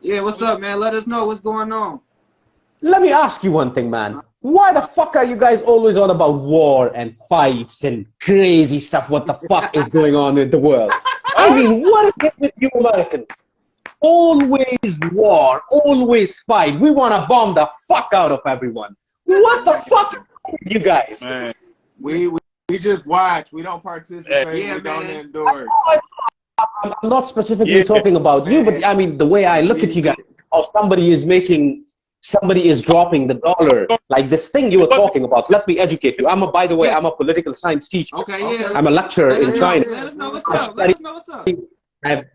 Yeah, what's up, man? Let us know what's going on. Let me ask you one thing, man. Why the fuck are you guys always on about war and fights and crazy stuff? What the fuck is going on in the world? I mean, what is it with you Americans? Always war, always fight. We want to bomb the fuck out of everyone. What the fuck is with you guys? Man, we just watch. We don't participate. Yeah, we don't man. endorse. I'm not specifically talking about you, but I mean, the way I look at you guys, or somebody is dropping the dollar, like this thing you were talking about. Let me educate you. By the way, I'm a political science teacher. Okay, yeah. I'm a lecturer in China. Let us know what's up. Let us know what's up.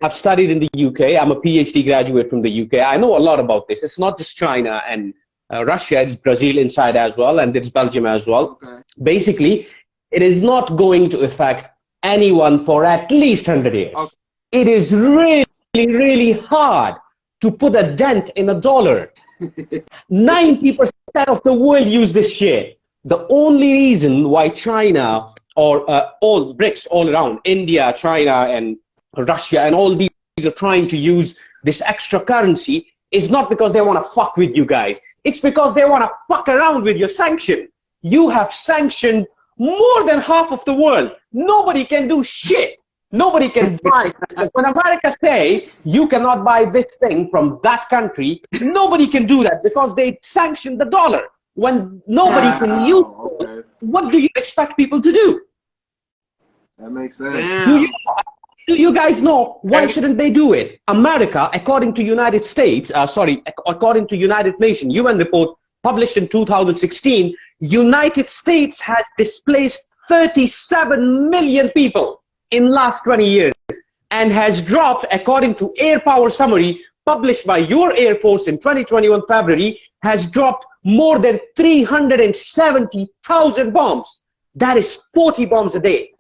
I've studied in the UK. I'm a PhD graduate from the UK. I know a lot about this. It's not just China and Russia. It's Brazil inside as well, and it's Belgium as well. Okay. Basically, it is not going to affect anyone for at least 100 years. Okay. It is really, really hard to put a dent in a dollar. 90% of the world use this shit. The only reason why China or all BRICS all around, India, China, and Russia, and all these are trying to use this extra currency is not because they want to fuck with you guys. It's because they want to fuck around with your sanction. You have sanctioned more than half of the world. Nobody can do shit. Nobody can buy. When America say you cannot buy this thing from that country, nobody can do that because they sanction the dollar. When nobody can use it, what do you expect people to do? That makes sense. Do you guys know why shouldn't they do it? America, according to United States, according to United Nations UN report published in 2016, United States has displaced 37 million people in last 20 years and has dropped, according to Air Power Summary published by your Air Force in 2021 February, has dropped more than 370,000 bombs. That is 40 bombs a day.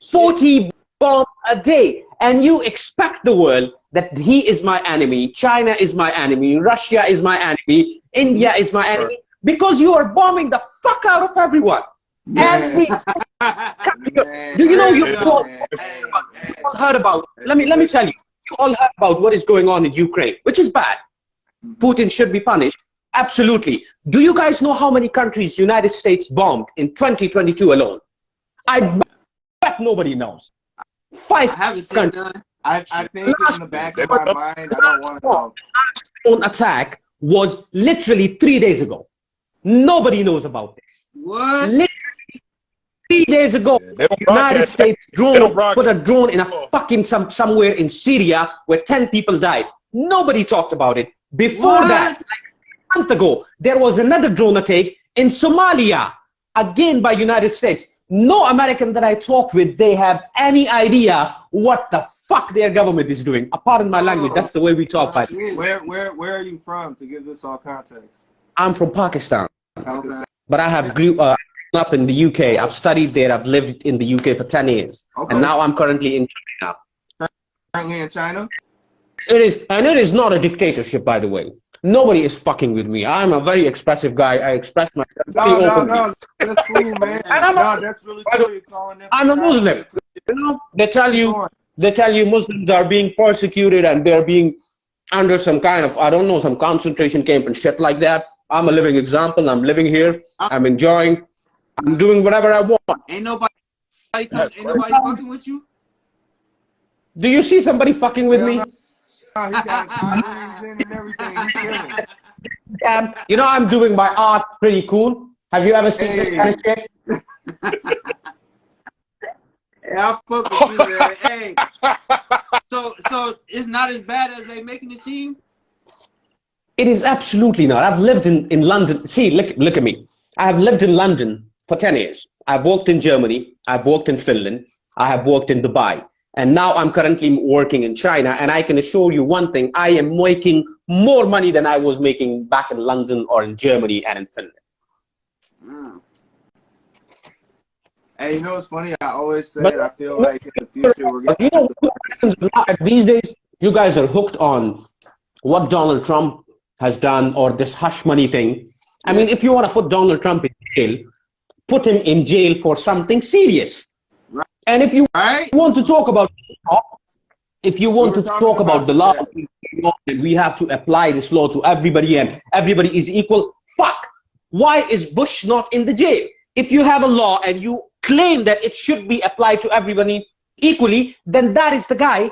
40 bombs a day. And you expect the world that he is my enemy, China is my enemy, Russia is my enemy, India is my enemy, because you are bombing the fuck out of everyone. Every do you know you all heard about? Let me tell you. You all heard about what is going on in Ukraine, which is bad. Putin should be punished. Absolutely. Do you guys know how many countries United States bombed in 2022 alone? I bet nobody knows. 5 countries. I think in the back of my mind, I don't want to know. Last attack was literally 3 days ago. Nobody knows about this. What? Literally 3 days ago, the United States put a drone in a fucking somewhere in Syria where 10 people died. Nobody talked about it. Before that, like a month ago, there was another drone attack in Somalia, again by United States. No American that I talk with, they have any idea what the fuck their government is doing. Pardon my language, that's the way we talk. Where are you from, to give this all context? I'm from Pakistan. Okay. But I have grew up in the UK. I've studied there. I've lived in the UK for 10 years. Okay. And now I'm currently in China. Currently in China? It is, and it is not a dictatorship, by the way. Nobody is fucking with me. I'm a very expressive guy. I express myself very openly. No, that's cool, man. That's really cool. You're calling them. I'm a Muslim. You know, they tell you Muslims are being persecuted and they're being under some kind of, I don't know, some concentration camp and shit like that. I'm a living example. I'm living here. I'm enjoying. I'm doing whatever I want. Ain't nobody fucking with you? Do you see somebody fucking with me? No, he got his in and everything. He's chilling. Damn, you know, I'm doing my art pretty cool. Have you ever seen this kind of shit? Yeah, I fuck with you, man. Hey, so it's not as bad as they making it seem? It is absolutely not. I've lived in London. See, look at me. I have lived in London for 10 years. I've worked in Germany. I've worked in Finland. I have worked in Dubai. And now I'm currently working in China. And I can assure you one thing. I am making more money than I was making back in London or in Germany and in Finland. Hey, you know what's funny? I always say I feel like in the future we're going to... These days, you guys are hooked on what Donald Trump has done or this hush money thing. I mean, if you want to put Donald Trump in jail, put him in jail for something serious. Right. And if you want to talk about if you want to talk about the law, and we have to apply this law to everybody and everybody is equal, fuck. Why is Bush not in the jail? If you have a law and you claim that it should be applied to everybody equally, then that is the guy.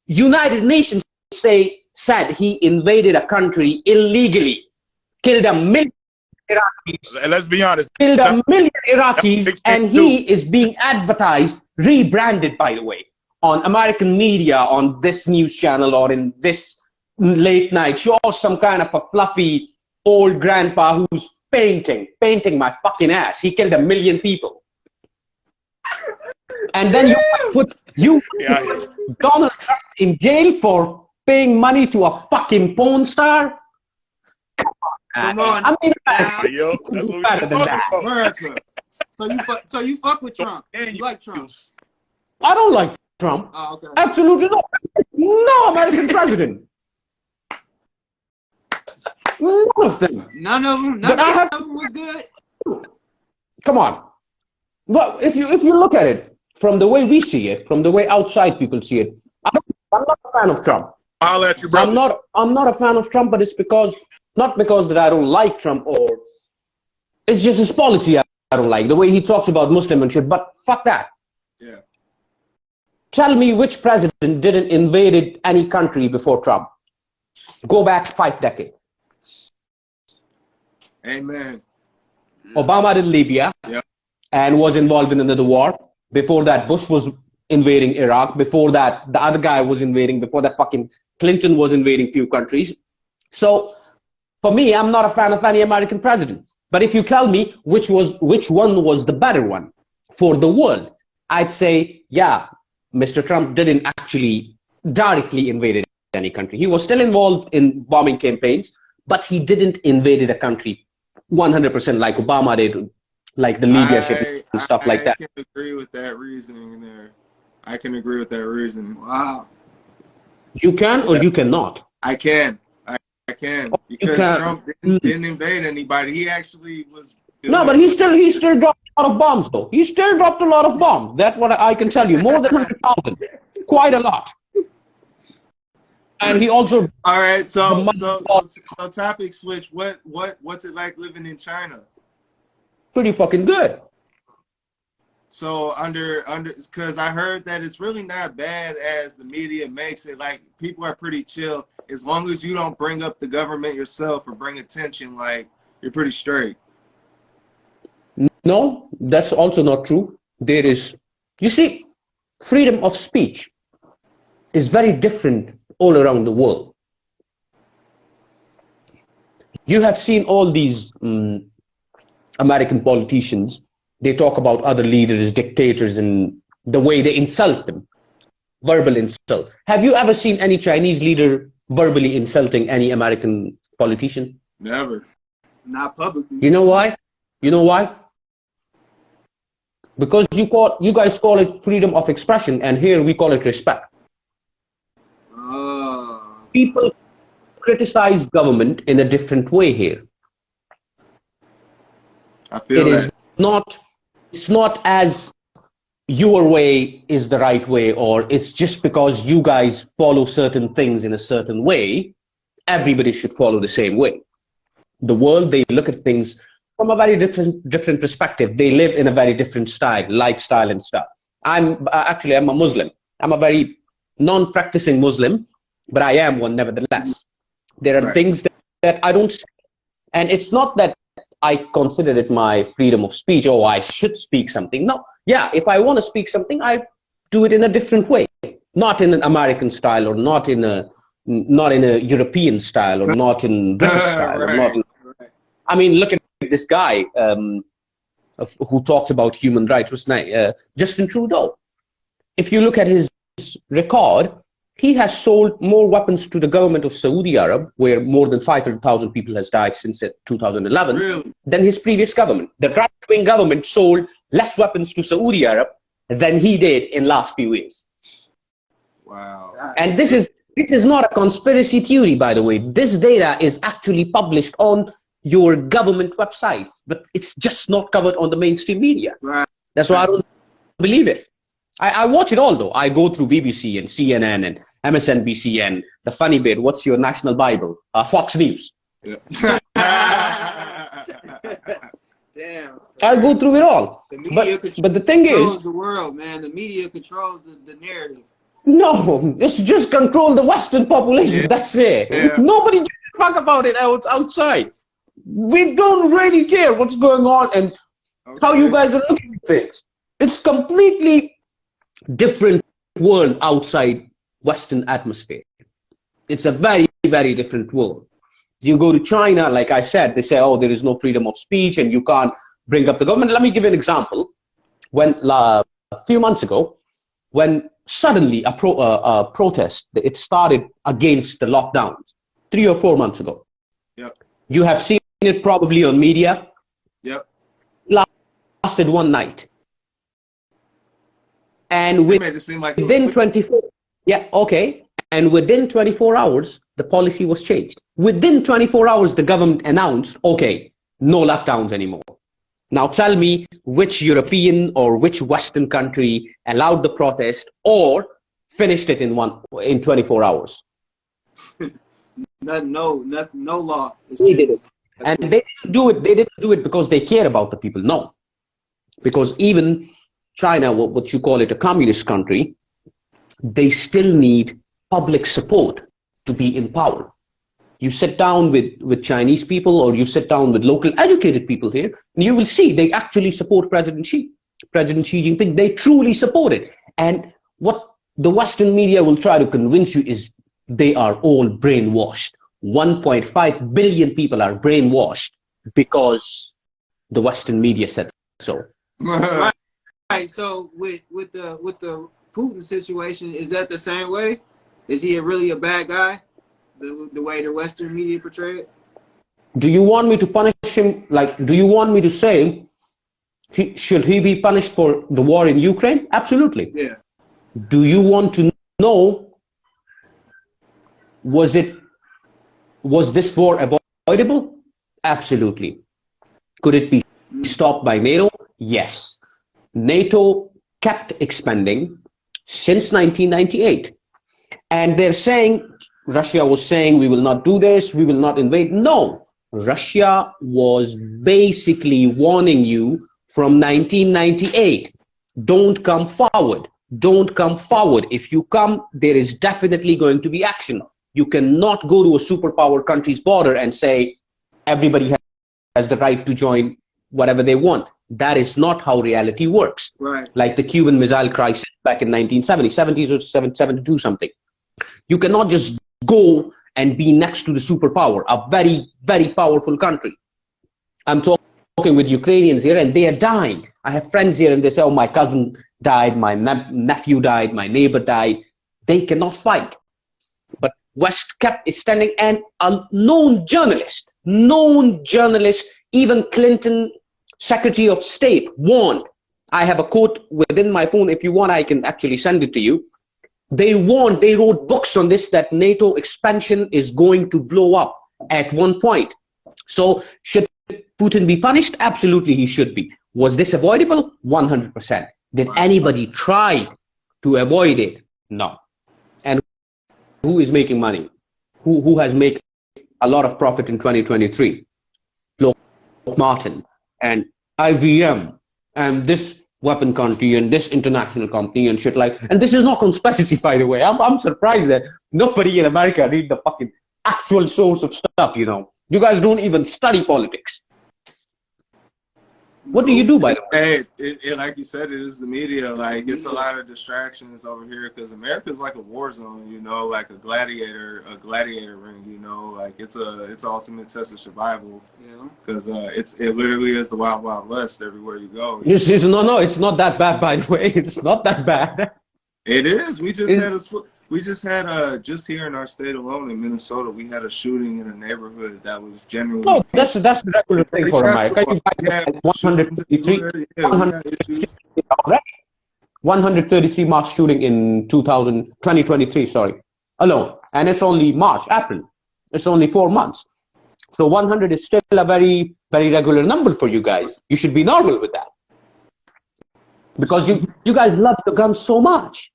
United Nations said he invaded a country illegally, killed a million Iraqis. Let's be honest. Killed a million Iraqis, and he is being advertised, rebranded, by the way, on American media, on this news channel or in this late night show, some kind of a fluffy old grandpa who's painting my fucking ass. He killed a million people. And then you put Donald Trump in jail for paying money to a fucking porn star? Come on. I mean, Yo, that's what better than that. America. So you fuck with Trump. And you like Trump. I don't like Trump. Oh, okay. Absolutely not. No American president. None of them. None of them was good. Come on. Well, if you look at it from the way we see it, from the way outside people see it, I'm not a fan of Trump. I'll let you, brother. I'm not a fan of Trump, but it's not because that I don't like Trump, or it's just his policy I don't like, the way he talks about Muslim and shit. But fuck that. Yeah. Tell me which president didn't invaded any country before Trump. Go back 5 decades. Amen. Obama did Libya, and was involved in another war. Before that, Bush was invading Iraq. Before that, the other guy was invading. Before that, fucking Clinton was invading few countries. So, for me, I'm not a fan of any American president. But if you tell me which one was the better one for the world, I'd say, yeah, Mr. Trump didn't actually directly invade any country. He was still involved in bombing campaigns, but he didn't invade a country 100% like Obama did, like the Libya ship and stuff like that. I can agree with that reasoning there. I can agree with that reasoning. Wow. You can or you cannot? I can. I can. Because Trump didn't invade anybody. He actually was... No, but he still dropped a lot of bombs, though. He still dropped a lot of bombs. That's what I can tell you. More than 100,000. Quite a lot. And he also... All right, so topic switch. What's it like living in China? Pretty fucking good. So because I heard that it's really not bad as the media makes it. Like, people are pretty chill as long as you don't bring up the government yourself or bring attention. Like, you're pretty straight. No, that's also not true. There is, you see, freedom of speech is very different all around the world. You have seen all these American politicians. They talk about other leaders, dictators, and the way they insult them. Verbal insult. Have you ever seen any Chinese leader verbally insulting any American politician? Never. Not publicly. You know why? You know why? Because you guys call it freedom of expression, and here we call it respect. People criticize government in a different way here. I feel that. It's not as your way is the right way, or it's just because you guys follow certain things in a certain way, everybody should follow the same way. The world, they look at things from a very different perspective. They live in a very different lifestyle and stuff. I'm a Muslim. I'm a very non-practicing Muslim, but I am one nevertheless. There are things that I don't say. And it's not that I consider it my freedom of speech, or I should speak something. No. Yeah, if I want to speak something, I do it in a different way. Not in an American style, or not in a European style, or not in British style. Or not in, I mean, look at this guy who talks about human rights, Justin Trudeau. If you look at his record, he has sold more weapons to the government of Saudi Arabia, where more than 500,000 people has died since 2011, than his previous government. The right-wing government sold less weapons to Saudi Arabia than he did in last few years. Wow. And this is not a conspiracy theory, by the way. This data is actually published on your government websites, but it's just not covered on the mainstream media. Right. That's why I don't believe it. I watch it all, though. I go through BBC and CNN MSNBC, and the funny bit, what's your national Bible? Fox News. Yeah. Damn. I'll go through it all. The media but the thing controls is, the world, man. The media controls the narrative. no, it's just control the Western population. Yeah. That's it. Yeah. Nobody gives a fuck about it outside. We don't really care what's going on and how you guys are looking at things. It's completely different world outside Western atmosphere. It's a very, very different world. You go to China, like I said, they say, oh, there is no freedom of speech and you can't bring up the government. Let me give you an example. When a few months ago, when suddenly a protest, it started against the lockdowns 3 or 4 months ago. Yep. You have seen it probably on media. Yep. Lasted one night. And They made it seem like within 24, yeah, okay. And within 24 hours, the policy was changed. Within 24 hours, the government announced, okay, no lockdowns anymore. Now tell me which European or which Western country allowed the protest or finished it in 24 hours. No law. They did it. And they didn't do it. They didn't do it because they care about the people. No. Because even China, what you call it, a communist country, they still need public support to be in power. You sit down with Chinese people or you sit down with local educated people here, and you will see they actually support President Xi Jinping. They truly support it. And what the Western media will try to convince you is they are all brainwashed. 1.5 billion people are brainwashed because the Western media said so. Right. So with the Putin situation, is that the same way? Is he really a bad guy? The way the Western media portray it? Do you want me to punish him? Like, do you want me to say, should he be punished for the war in Ukraine? Absolutely. Yeah. Do you want to know, was this war avoidable? Absolutely. Could it be stopped by NATO? Yes. NATO kept expanding since 1998. And they're saying, Russia was saying, we will not do this, we will not invade. No, Russia was basically warning you from 1998. Don't come forward. Don't come forward. If you come, there is definitely going to be action. You cannot go to a superpower country's border and say, everybody has the right to join whatever they want. That is not how reality works. Right. Like the Cuban Missile Crisis back in 1970, 70s or 72 something. You cannot just go and be next to the superpower, a very, very powerful country. I'm talking with Ukrainians here and they are dying. I have friends here and they say, oh, my cousin died, my nephew died, my neighbor died. They cannot fight. But West kept standing, and a known journalist, even Clinton Secretary of State warned. I have a quote within my phone. If you want, I can actually send it to you. They warned, they wrote books on this, that NATO expansion is going to blow up at one point. So should Putin be punished? Absolutely, he should be. Was this avoidable? 100%. Did anybody try to avoid it? No. And who is making money? Who has made a lot of profit in 2023? Lockheed Martin and IBM and this weapon company and this international company and shit like. And this is not conspiracy, by the way. I'm surprised that nobody in America read the fucking actual source of stuff, you know. You guys don't even study politics. What do you do, by the way? Hey, like you said, it is the media. Like, it's a lot of distractions over here because America's like a war zone, you know, like a gladiator ring, you know, like it's ultimate test of survival. Yeah. Because it literally is the wild, wild west everywhere you go. No, it's not that bad, by the way. It's not that bad. It is. We just had just here in our state alone in Minnesota, we had a shooting in a neighborhood that was generally. Oh, that's the regular thing for America. You guys 133 mass shooting in 2023, sorry, alone, and it's only April. It's only 4 months, so 100 is still a very, very regular number for you guys. You should be normal with that because you guys love the guns so much.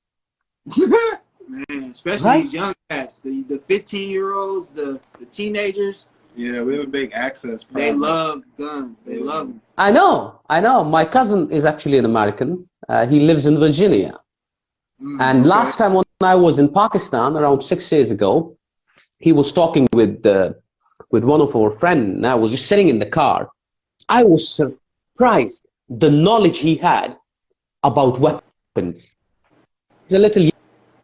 Man, especially Right? these young cats, the 15-year-olds, the teenagers. Yeah, we have a big access problem. They love guns. They love them. I know. My cousin is actually an American. He lives in Virginia. And last time when I was in Pakistan, around 6 years ago, he was talking with one of our friends, and I was just sitting in the car. I was surprised the knowledge he had about weapons. He's a little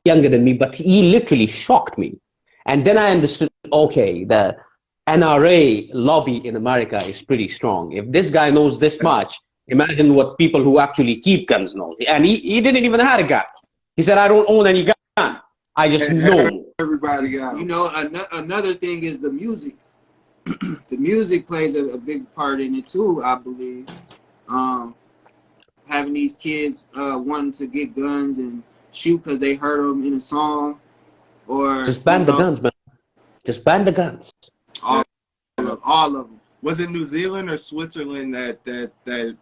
younger than me, but he literally shocked me. And then I understood, okay, the NRA lobby in America is pretty strong. If this guy knows this much, imagine what people who actually keep guns know. And he didn't even have a gun. He said, I don't own any gun. I just know. Everybody got them. You know, another thing is the music. The music plays a big part in it too, I believe. Having these kids wanting to get guns and shoot because they heard them in a song, or just ban the guns, man. Just ban the guns. All of them. Was it New Zealand or Switzerland that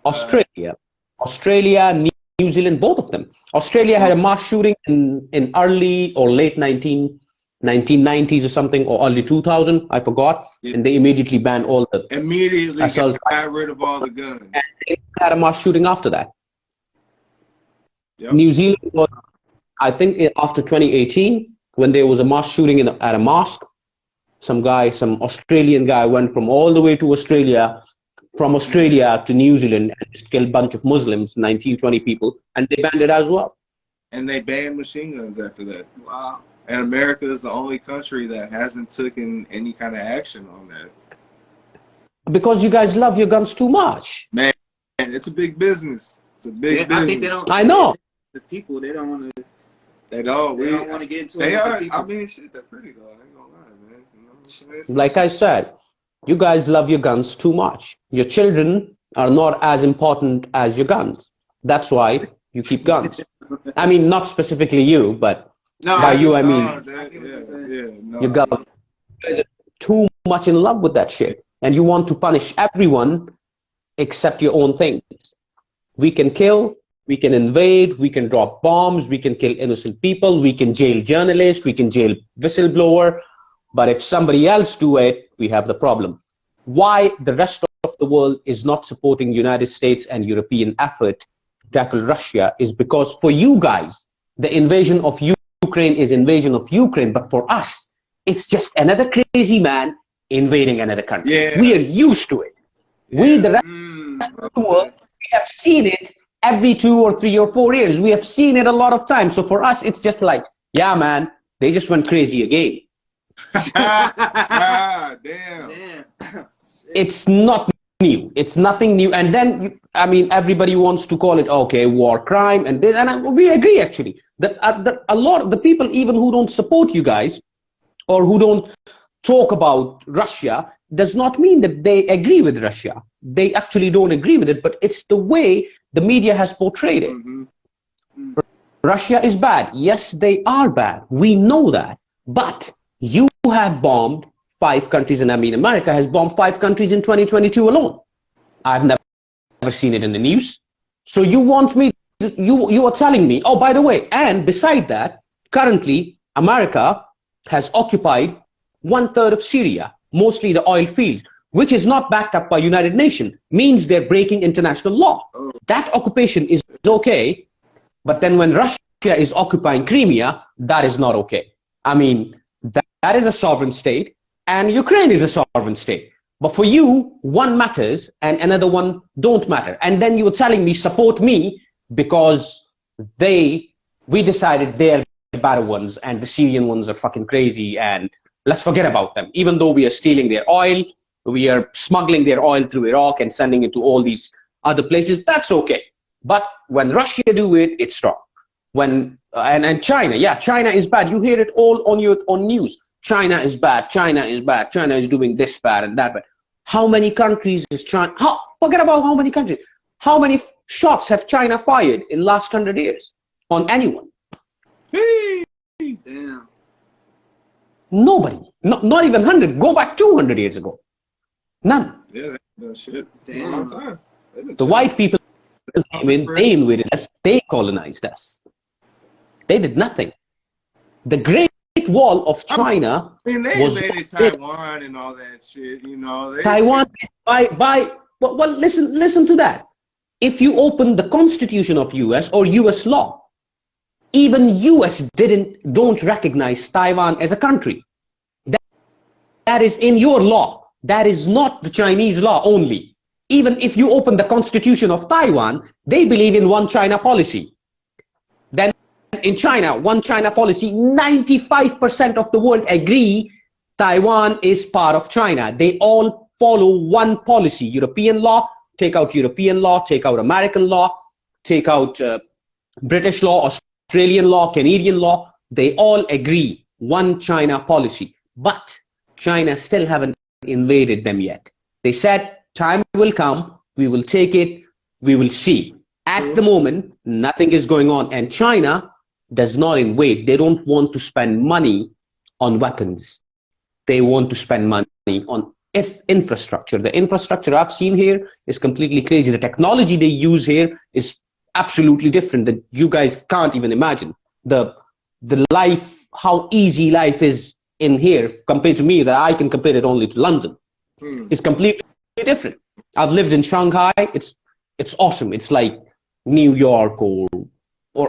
Australia, New Zealand, both of them. Australia had a mass shooting in early or late 1990s or something, or early 2000, I forgot, and they immediately banned all the assault. Got rid of all the guns. And they had a mass shooting after that. Yep. New Zealand was, I think, after 2018, when there was a mass shooting at a mosque. Some Australian guy went from all the way to Australia, from Australia to New Zealand, and just killed a bunch of Muslims, 19, 20 people, and they banned it as well. And they banned machine guns after that. Wow. And America is the only country that hasn't taken any kind of action on that. Because you guys love your guns too much. Man, it's a big business. It's a big business. I think they don't. I know. The people, they don't want to. They don't. They don't want to get into it. They are. I mean, shit, they're pretty though. I ain't gonna lie, man. You know what I'm saying? Like I said, you guys love your guns too much. Your children are not as important as your guns. That's why you keep guns. I mean, not specifically you, but by you, I mean, you guys are too much in love with that shit. And you want to punish everyone except your own things. We can kill, we can invade, we can drop bombs, we can kill innocent people, we can jail journalists, we can jail whistleblower. But if somebody else do it, we have the problem. Why the rest of the world is not supporting United States and European effort to tackle Russia is because for you guys, the invasion of Ukraine is invasion of Ukraine. But for us, it's just another crazy man invading another country. Yeah. We are used to it. Yeah. We, the rest of the world, we have seen it every 2 or 3 or 4 years. We have seen it a lot of times. So for us, it's just like, yeah, man, they just went crazy again. Ah, damn. It's not new. It's nothing new. And then, I mean, everybody wants to call it, okay, war crime. And we agree, actually, that a lot of the people, even who don't support you guys or who don't talk about Russia, does not mean that they agree with Russia. They actually don't agree with it, but it's the way the media has portrayed it. Russia is bad. Yes, they are bad. We know that. But you have bombed 5 countries, and I mean, America has bombed 5 countries in 2022 alone. I've never seen it in the news. So you want me, you are telling me, oh, by the way, and beside that, currently, America has occupied 1/3 of Syria, mostly the oil fields, which is not backed up by United Nations, means they're breaking international law. That occupation is okay, but then when Russia is occupying Crimea, that is not okay. I mean, that is a sovereign state, and Ukraine is a sovereign state. But for you, one matters and another one don't matter. And then you were telling me, support me, because we decided they're the better ones and the Syrian ones are fucking crazy and let's forget about them. Even though we are stealing their oil, we are smuggling their oil through Iraq and sending it to all these other places, that's okay. But when Russia do it, it's wrong. And China, yeah, China is bad. You hear it all on news. China is bad, China is bad, China is doing this bad and that bad. How many countries is China? Forget about how many countries. How many shots have China fired in the last 100 years on anyone? Damn. Nobody. Not even 100. Go back 200 years ago. None. Yeah, that shit. Damn. The white people came in, they invaded us, they colonized us. They did nothing. The Great Wall of China I mean, they was invaded Taiwan and all that shit, you know. Taiwan is well, listen to that. If you open the Constitution of US or US law, even US don't recognize Taiwan as a country. That is in your law. That is not the Chinese law only. Even if you open the Constitution of Taiwan, they believe in one China policy. Then in China, one China policy, 95% of the world agree Taiwan is part of China. They all follow one policy. European law, take out European law, take out American law, take out British law, Australian law, Canadian law. They all agree one China policy. But China still haven't invaded them yet. They said time will come, we will take it, we will see. At the moment, nothing is going on, and China does not invade. They don't want to spend money on weapons. They want to spend money on infrastructure. The infrastructure I've seen here is completely crazy. The technology they use here is absolutely different that you guys can't even imagine. The life, how easy life is in here compared to me, that I can compare it only to London. It's completely different. I've lived in Shanghai. It's awesome. It's like New York or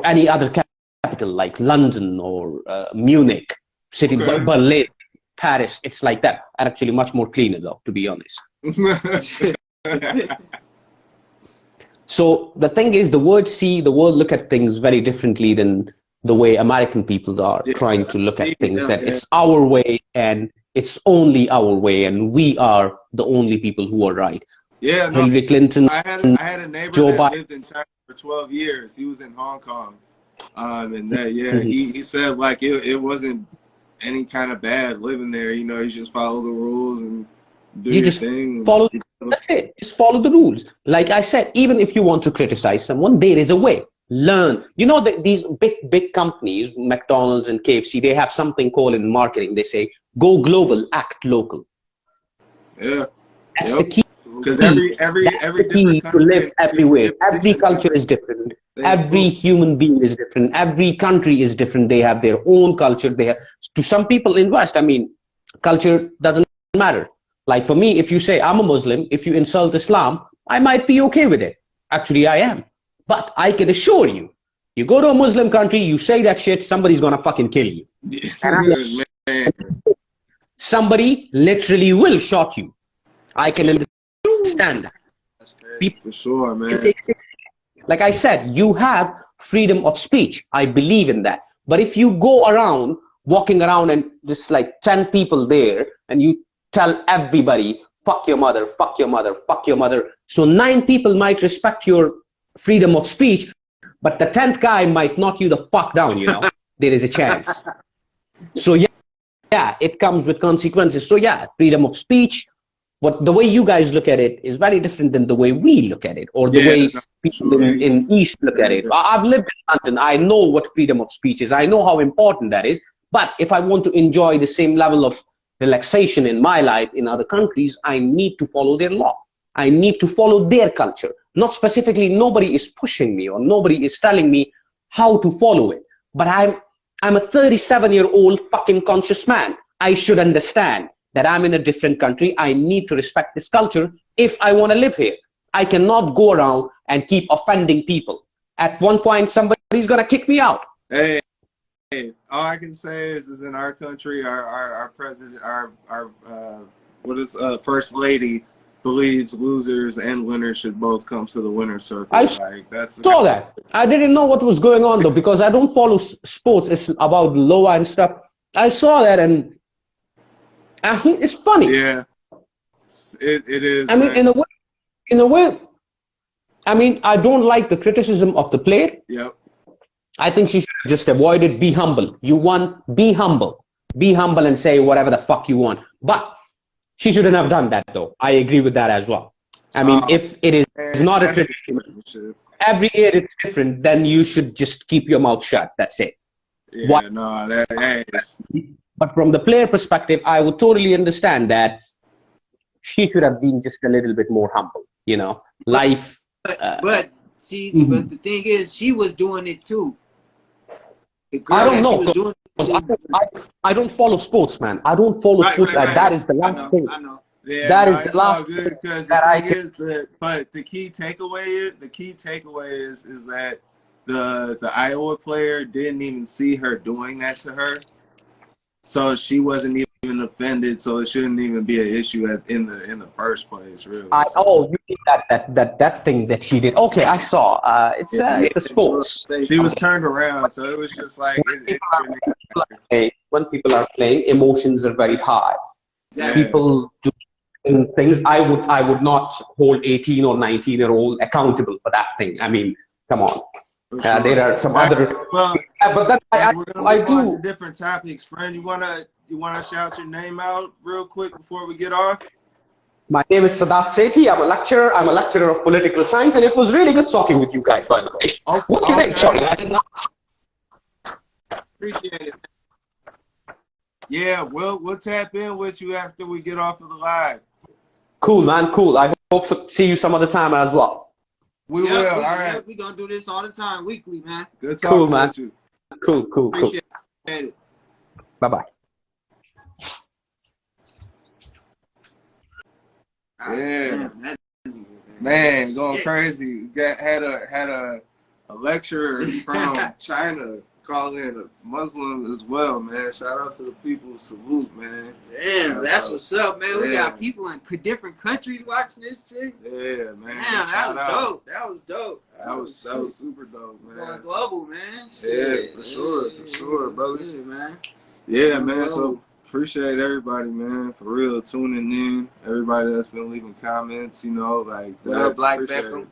any other capital like London or Munich, Berlin, Paris. It's like that. And actually much more cleaner though, to be honest. So the thing is, the world look at things very differently than the way American people are trying to look at things, that it's our way and it's only our way and we are the only people who are right. Yeah, no, Hillary Clinton, I had a neighbor Joe that Biden. lived in China for 12 years. He was in Hong Kong. And he said like it wasn't any kind of bad living there. You know, you just follow the rules and do your thing. That's it. Just follow the rules. Like I said, even if you want to criticize someone, there is a way. Learn. You know that these big companies, McDonald's and KFC, they have something called in marketing. They say, "Go global, act local." Yeah, that's the key. Because every key to live everywhere. Every culture is different. Every human being is different. Every country is different. They have their own culture. They have, to some people in West, I mean, culture doesn't matter. Like for me, if you say I'm a Muslim, if you insult Islam, I might be okay with it. Actually, I am. But I can assure you, you go to a Muslim country, you say that shit, somebody's gonna fucking kill you. Somebody literally will shot you. I can understand that. For sure, man. Like I said, you have freedom of speech. I believe in that. But if you go around, walking around and just like 10 people there, and you tell everybody, fuck your mother, fuck your mother, fuck your mother. So 9 people might respect your freedom of speech, but the 10th guy might knock you the fuck down, you know. There is a chance. So yeah, it comes with consequences. So yeah, freedom of speech, but the way you guys look at it is very different than the way we look at it, or the way people in East look at it. I've lived in London. I know what freedom of speech is. I know how important that is. But if I want to enjoy the same level of relaxation in my life in other countries, I need to follow their law. I need to follow their culture. Not specifically, nobody is pushing me or nobody is telling me how to follow it. But I'm a 37-year-old fucking conscious man. I should understand that I'm in a different country. I need to respect this culture if I want to live here. I cannot go around and keep offending people. At one point, somebody's going to kick me out. Hey, all I can say is in our country, our president, first lady believes losers and winners should both come to the winner's circle. I saw that. I didn't know what was going on though, because I don't follow sports. It's about Loa and stuff. I saw that and I mean, it's funny. Yeah, it is. I mean, in a way, I mean, I don't like the criticism of the player. Yep. I think she should just avoid it. Be humble. You won. Be humble. Be humble and say whatever the fuck you want. But she shouldn't have done that, though. I agree with that as well. I mean, if it is not a tradition, every year it's different, then you should just keep your mouth shut. That's it. Yeah, no, that is. But from the player perspective, I would totally understand that she should have been just a little bit more humble, you know. Life. But the thing is, she was doing it too. The girl I don't know. She was doing I don't follow sports, man. I don't follow sports, and that is the last thing. I know. Yeah, that no, is the it's last all good because that the I thing is that, but the key takeaway is that the Iowa player didn't even see her doing that to her, so she wasn't even offended. So it shouldn't even be an issue in the first place, really. Oh, you mean that thing that she did? Okay, I saw. It's a sports. She was turned around, so it was just like When people are playing, emotions are very high. yeah. People do things. I would not hold 18 or 19-year-old accountable for that thing. I mean, come on. Sure. There are some other. Well, but that we're gonna move on to different topics, friend. You wanna shout your name out real quick before we get off? My name is Sadat Sethi. I'm a lecturer. I'm a lecturer of political science, and it was really good talking with you guys, by the way. Okay. What's your name? Sorry, I did not. Appreciate it. Yeah, we'll tap in with you after we get off of the live. Cool, man. Cool. I hope to see you some other time as well. We will. All right. We're gonna do this all the time, weekly, man. Good talking Cool, man. with you. Cool. Appreciate it. Bye-bye. Yeah, man, going crazy. Had a lecturer from China call in a Muslim as well, man. Shout out to the people. Salute, man. Damn, that's what's up, man. We got people in different countries watching this shit. Yeah, man. Damn, that was dope. That was dope. That was super dope, man. Going global, man. Yeah, for sure, brother. Shit, man. Yeah, man. So appreciate everybody, man, for real tuning in. Everybody that's been leaving comments, you know, like that. What up, Black Appreciate Beckham? it.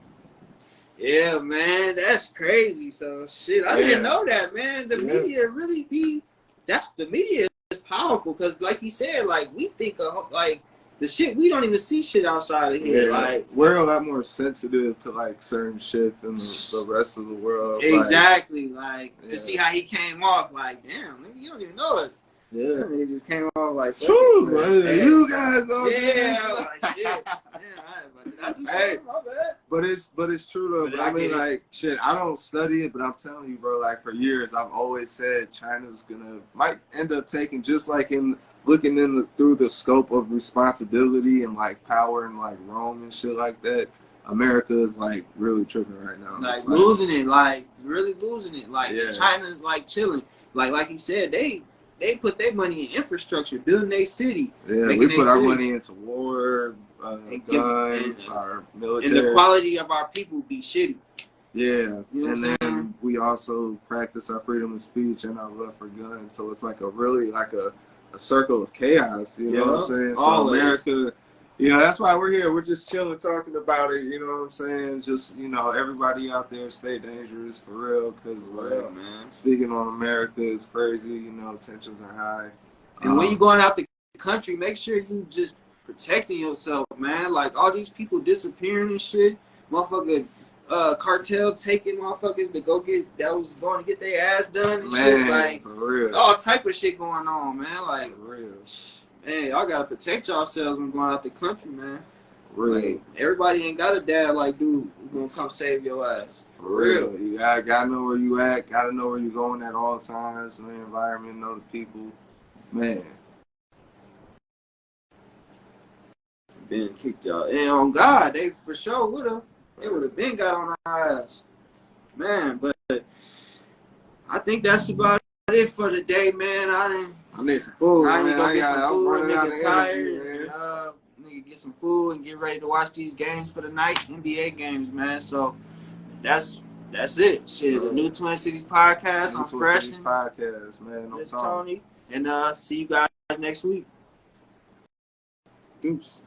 Yeah, man, that's crazy. So shit, I didn't know that, man. The media really the media is powerful because, like he said, like we think of like the shit we don't even see shit outside of here. Yeah, like we're a lot more sensitive to like certain shit than the rest of the world. Exactly, like to see how he came off. Like, damn, nigga, you don't even know us. Yeah, he just came off like, you guys know. Yeah, like shit. Hey, but it's true though. But I mean, like, shit, I don't study it, but I'm telling you, bro. Like, for years, I've always said China's might end up taking, just like looking through the scope of responsibility and like power and like Rome and shit like that. America is like really tripping right now. Like losing it, like really losing it. Like Yeah. China's like chilling. Like he said, they put their money in infrastructure, building their city. Yeah, we put our money into war, guns, our military. And the quality of our people be shitty. Yeah, You know and then we also practice our freedom of speech and our love for guns. So it's like a circle of chaos. You know what I'm saying? So Always. America, you know, that's why we're here. We're just chilling, talking about it. You know what I'm saying? Just, you know, everybody out there stay dangerous for real. Because, like, man, speaking on America is crazy. You know, tensions are high. And when you're going out the country, make sure you just protecting yourself, man. Like all these people disappearing and shit, motherfucker. Cartel taking motherfuckers that was going to get their ass done and shit, like for real. all type of shit going on, man. Like For real. man, y'all gotta protect yourselves when going out the country, man. For real. Like, everybody ain't got a dad like, dude, who gonna come save your ass. For real. You gotta know where you at, gotta know where you're going at all times, know the environment, know the people. Man. Been kicked y'all. And on God, they for sure would have. They would have been got on our ass. Man, but I think that's about it for the day, man. I need some food. I need to man. go get some food. Nigga tired. Energy, Nigga get some food and get ready to watch these games for the night. NBA games, man. So that's it. Shit, the new Twin Cities podcast. I'm fresh. Podcast, man. It's Tony. And see you guys next week. Deuce.